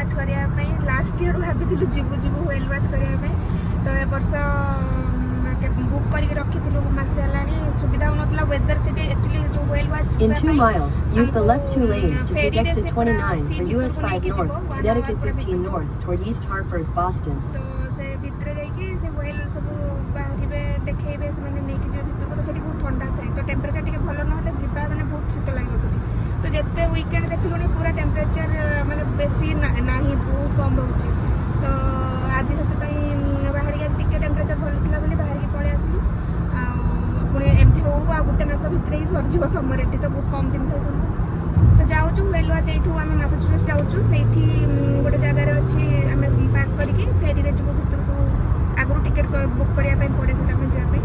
Watch करने last year भाभी जीवु जीवु whale watch करने तो ए वर्ष बुक करके रखी मस सुविधा होना वेदर से एक्चुअली जो whale watch In 2 miles, use the left 2 lanes to take exit 29 for US 5 North, Connecticut 15 North toward East Hartford, Boston. तो से भितर जाइए से व्हेल सब बाहर देखेबे से माने नहीं कि भितर को तो सेठी बहुत ठंडा थाए तो टेम्परेचर टिके भलो न हले जिबा माने बहुत शीत लागो सेठी तो जेते वीकेंड देखलुनी पूरा टेम्परेचर माने बेसी नाही बहुत कम रहउची तो आज सेते पई बाहर के आज टिके टेम्परेचर भलो थिला बोली बाहर के पळे आसलु आ पुणे एमथि हो आ गुटे मास भितर ही सरजिव समर एटी तो बहुत कम दिन थाए सब तो जाउछु व्हेल वाच एठू आमे मैसाचुसेट्स जाउछु सेठी गोटे जगह रे अछि आमे पार्क करके फेरी रे जबो भितर को आगु टिकेट बुक करिया पे पड़े से तमे जा पे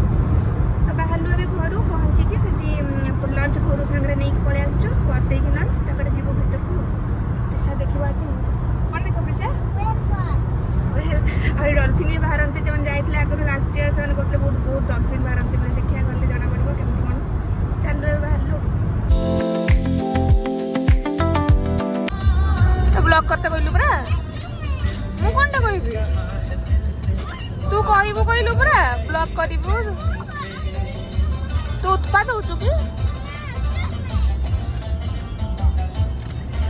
तो बाहरलु अबे घरु पहुंची के सेठी लंच घरु संगरे नै के पळे आछछु कर दे के लंच तबरे जीवो भितर को ऐसा देखिबा अछि कोन देखो प्रिशा व्हेल वाच अरे डॉल्फिन बाहरंती जमन जाइतले आगु लास्ट ईयर सन कोतले बहुत बहुत डॉल्फिन बाहरंती माने देखिया गले जणा पड़िबो केमति कोन चलु बाहरलु तो ब्लॉक करते कहलु परा मु कोनटा कहबी तू कहबो कहलु परा ब्लॉक करिबो तू उत्पाद होचु की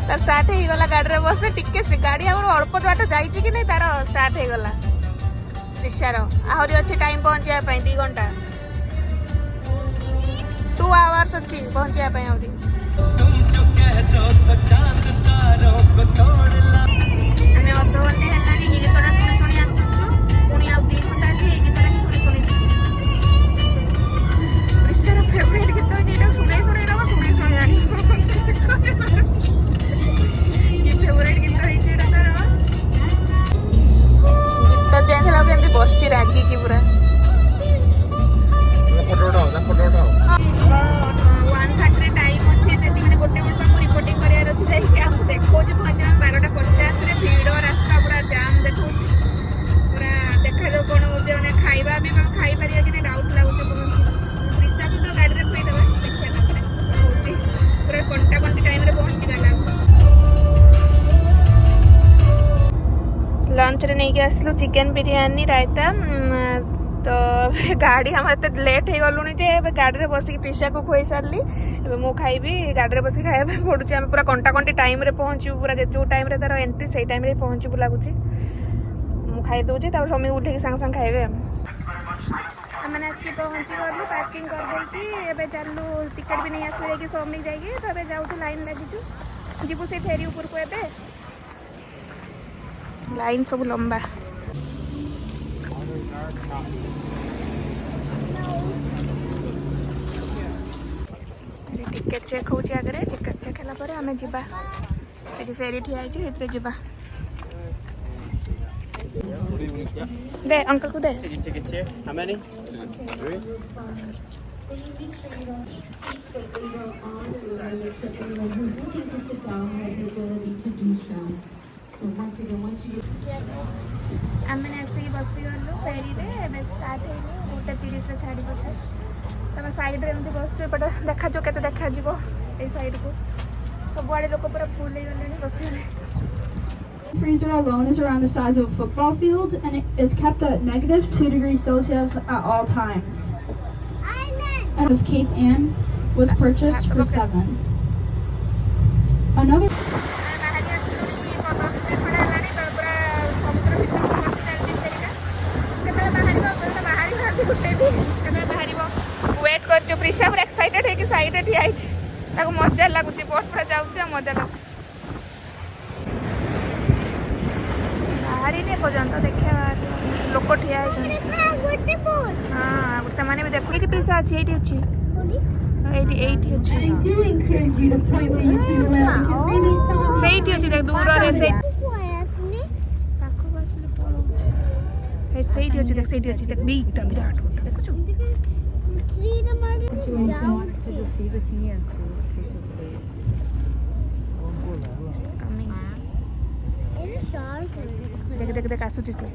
तार स्टार्ट हो गला गाड़ी रे बस टिके गाड़ी आउर अल्प बाट जाइछि कि नै तार स्टार्ट हो गला निशार आहरी अछि टाइम पहुंचिया पई 2 घंटा 2 आवर्स अछि पहुंचिया पई आहरी तुम जो कहतो तो चांद तारों को तोड़ ला हमें अधो घंटे हेलानी ही गीतटा सुनी सुनी आसुछु पुणी आ 2 घंटा अछि ए गीतटा ही सुनी सुनी प्रिसर फेवरेट गीत जेटा सुनै सुनै रहो सुनी सुनी आनी ये फेवरेट गीत है जेटा तार गीत चेंज होला केमती बसची रागी की पूरा फोटो उठाओ 1:30 टाइम अछि सेति माने गोटे मिनिट को रिपोर्टिंग करिया अछि जाई के आपको देखो जे भजन 12:50 रे भीड़ रास्ता पूरा जाम देखो पूरा देखा जो कोन जे माने खाइबा भी खाइ परिया कि डाउट लागुचे कोन प्रिसा भी तो गाड़ी रे खोइ देबा देखिया तापरे होची पूरा घंटा घंटा टाइम रे पहुंची गला लंच रे नहीं के आसलु चिकन बिरयानी रायता तो गाड़ी हमारे तो लेट हो गलुनी जे गाड़ी रे बस प्रिशा को खुई सारली मु खाइबी गाड़ी रे बस खाइबा पड़ुची आम पूरा कंटा कंटी टाइम रे पहुंचू पूरा जो टाइम रे तार एंट्री से टाइम रे पहुंचू लगुची मु खाई दउची तापर समी उठे के संग संग खाइबे हमने आसकी पहुंची गलु पार्किंग कर देकी एबे चलु टिकट भी नहीं आसले कि समी जाइए तो एबे जाउछु लाइन लागिछु जीबु से फेरी ऊपर को एबे लाइन सब लंबा टिकेट चेक होची आगे टिकेट चेक होला परे हमें जिबा एठी फेरी ठिया आइछि हेतरे जिबा दे अंकल को दे tickets here. How many? 3. आमे आसिक बसी गलु फेरी रे एबे स्टार्ट हेलो 1:30 रे छाडी बसे तब साइड रे एमती बस पट देखा जो केते देखा जीवो ए साइड को सब आड़े लोक पूरा फुल हे गले बसी Freezer alone is around the size of a football field and it is kept at -2 degrees Celsius at all times. And this Cape Ann was purchased for 7. Another wait कर प्रिशा पूरा excited है कि side रे ठिया आइछि ताको मजा लागुछि boat पूरा जाउछि मजा लागुछि बाहरी ने पर्यंत देखिया लोक ठिया आइछि गोटे बोट हां गुड सामाने भी देखो एठी पैसा अछि एठी अछि एठी अछि सेठी अछि देख दूर रे से सेठी अछि देख देख बीटा विराट देखछु देख देख देख आसुची से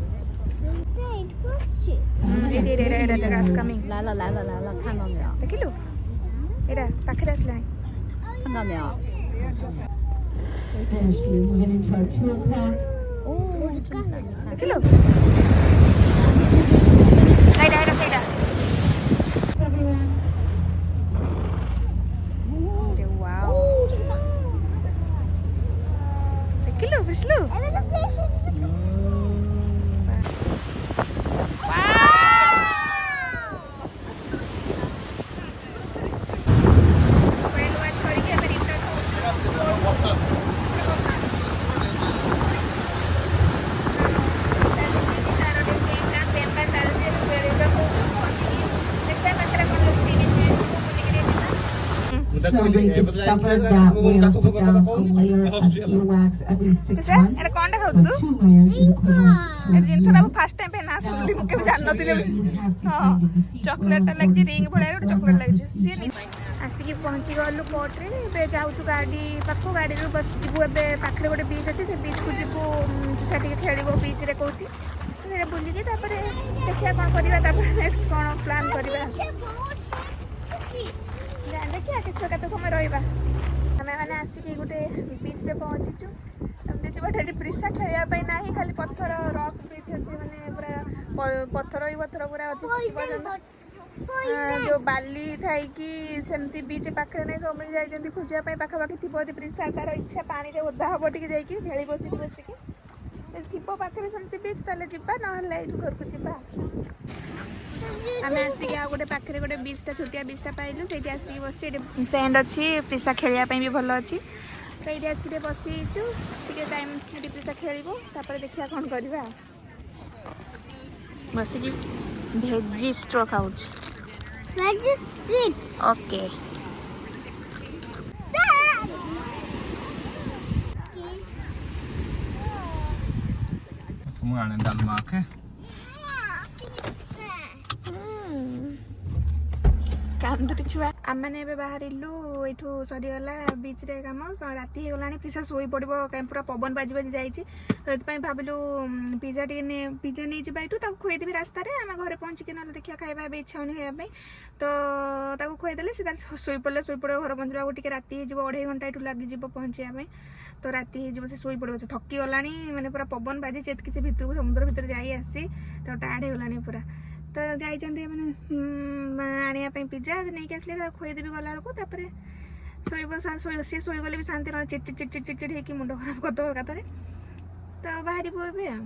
देख आस कमिंग 来了来了来了，看到没有？ देखिलु एरा पाखरे आसला 看到没有？ There's you. Moving into our 2 o'clock. ଦେଖିଲୁ ସେଇଟା ସେଇଟା Everyone. ୱାଓ ଦେଖିଲୁ ବୁଝିଲୁ So they discovered that whales put down a layer of earwax every 6 months. ଏଟା କଣଟା So ଖାଉଛୁ 2 layers is equivalent to A a ଜିନିଷଟା year. ମୁଁ ଫାଷ୍ଟ ଟାଇମ୍ ପାଇଁ ନା ଶୁଣିଲି ମୁଁ କେବେ ଜାଣିନଥିଲି You have to ହଁ find a deceased ଚକୋଲେଟ୍ଟା whale ଲାଗିଛି according ରିଙ୍ଗ to ଭଳିଆ ଗୋଟେ ଚକୋଲେଟ୍ performer ଲାଗିଛି ସିଏ procedure. ଆସିକି ପହଞ୍ଚିଗଲୁ ପୋର୍ଟରେ ଏବେ ଯାଉଛୁ ଗାଡ଼ି ପାଖକୁ ଗାଡ଼ିରୁ ଯିବୁ ଏବେ ପାଖରେ ଗୋଟେ ବିଚ୍ ଅଛି ସେ ବିଚ୍କୁ ଯିବୁ ସେ ଟିକେ ଖେଳିବ ବିଚ୍ରେ କହୁଛି ସେଇଟା ବୁଲିକି ତାପରେ ଦେଖିବା କ'ଣ କରିବା ତାପରେ ନେକ୍ସଟ କ'ଣ ପ୍ଲାନ୍ କରିବା ଦେଖିବା କେତେ ସମୟ ରହିବା ଆମେ ମାନେ ଆସିକି ଗୋଟେ ବିଚ୍ରେ ପହଞ୍ଚିଛୁ ଏମିତି ବାଟ ଏଠି ପ୍ରିସା ଖେଳିବା ପାଇଁ ନାହିଁ ଖାଲି ପଥର ରକ୍ ବିଚ୍ ଅଛି ମାନେ ପୁରା ପଥର ପୁରା ଅଛି ଯୋଉ ବାଲି ଥାଇକି ସେମିତି ବିଚ୍ ପାଖରେ ନାହିଁ ସବୁ ଯାଇଛନ୍ତି ଖୋଜିବା ପାଇଁ ପାଖାପାଖି ଥିବ ଯଦି ପ୍ରିସା ତାର ଇଚ୍ଛା ପାଣିରେ ଓଦା ହବ ଟିକେ ଯାଇକି ଖେଳି ବସିକି ଯଦି ଥିବ ପାଖରେ ସେମିତି ବିଚ୍ ତାହେଲେ ଯିବା ନହେଲେ ଏଇଠୁ ଘରକୁ ଯିବା ଆମେ ଆସିକି ଆଉ ଗୋଟେ ପାଖରେ ଗୋଟେ ବିଚ୍ଟା ଛୋଟିଆ ବିଚ୍ଟା ପାଇଲୁ ସେଇଠି ଆସିକି ବସିଛୁ ଏଠି ସ୍ୟାଣ୍ଡ ଅଛି ପ୍ରିସା ଖେଳିବା ପାଇଁ ବି ଭଲ ଅଛି ତ ଏଇଠି ଆସିକି ଟିକେ ବସିଛୁ ଟିକେ ଟାଇମ୍ ଏଠି ପ୍ରିସା ଖେଳିବ ତାପରେ ଦେଖିବା କ'ଣ କରିବା ବସିକି ଭେଜି ଷ୍ଟ୍ର ଖାଉଛି okay Kamu anak dalam ke? କାନ୍ଦୁରି ଛୁଆ ଆମମାନେ ଏବେ ବାହାରିଲୁ ଏଇଠୁ ସରିଗଲା ବିଚ୍ରେ କାମ ରାତି ହେଇଗଲାଣି ପିସା ଶୋଇ ପଡ଼ିବ କାହିଁ ପୁରା ପବନ ବାଜି ବାଜି ଯାଇଛି ସେଥିପାଇଁ ଭାବିଲୁ ପିଜା ନେଇଯିବା ଏଇଠୁ ତାକୁ ଖୁଆଇଦେବି ରାସ୍ତାରେ ଆମେ ଘରେ ପହଞ୍ଚିକି ନହେଲେ ଦେଖିବା ଖାଇବା ଏବେ ଇଚ୍ଛା ହେଉନି ଖାଇବା ପାଇଁ ତ ତାକୁ ଖୁଆଇଦେଲେ ସେ ତାର ଶୋଇପଡ଼ିବ ଘର ପହଞ୍ଚିବାକୁ ଟିକେ ରାତି ହେଇଯିବ 2.5 ଘଣ୍ଟା ଏଠୁ ଲାଗିଯିବ ପହଞ୍ଚିବା ପାଇଁ ତ ରାତି ହେଇଯିବ ସେ ଶୋଇପଡ଼ିବ ସେ ଥକି ଗଲାଣି ମାନେ ପୁରା ପବନ ବାଜିଛି ଏତିକି ସେ ଭିତରକୁ ସମୁଦ୍ର ଭିତରେ ଯାଇ ଆସି ତ ଟାୟାର୍ଡ ହେଇଗଲାଣି ପୁରା ତ ଯାଇଛନ୍ତି ମାନେ ଆଣିବା ପାଇଁ ପିଜା ନେଇକି ଆସିଲେ ତାକୁ ଖୁଆଇଦେବି ଗଲାବେଳକୁ ତାପରେ ଶୋଇବ ସିଏ ଶୋଇଗଲେ ବି ଶାନ୍ତି ରହ ଚିଡ୍ ହେଇକି ମୁଣ୍ଡ ଖରାପ କରିଦେବ ଏକାଥରେ ତ ବାହାରିବ ଏବେ ଆଉ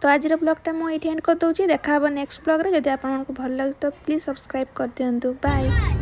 ତ ଆଜିର ବ୍ଲଗ୍ଟା ମୁଁ ଏଇଠି ଏଣ୍ଡ କରିଦେଉଛି ଦେଖା ହେବ ନେକ୍ସଟ ବ୍ଲଗ୍ରେ ଯଦି ଆପଣଙ୍କୁ ଭଲ ଲାଗେ ତ ପ୍ଲିଜ୍ ସବସ୍କ୍ରାଇବ୍ କରିଦିଅନ୍ତୁ ବାଏ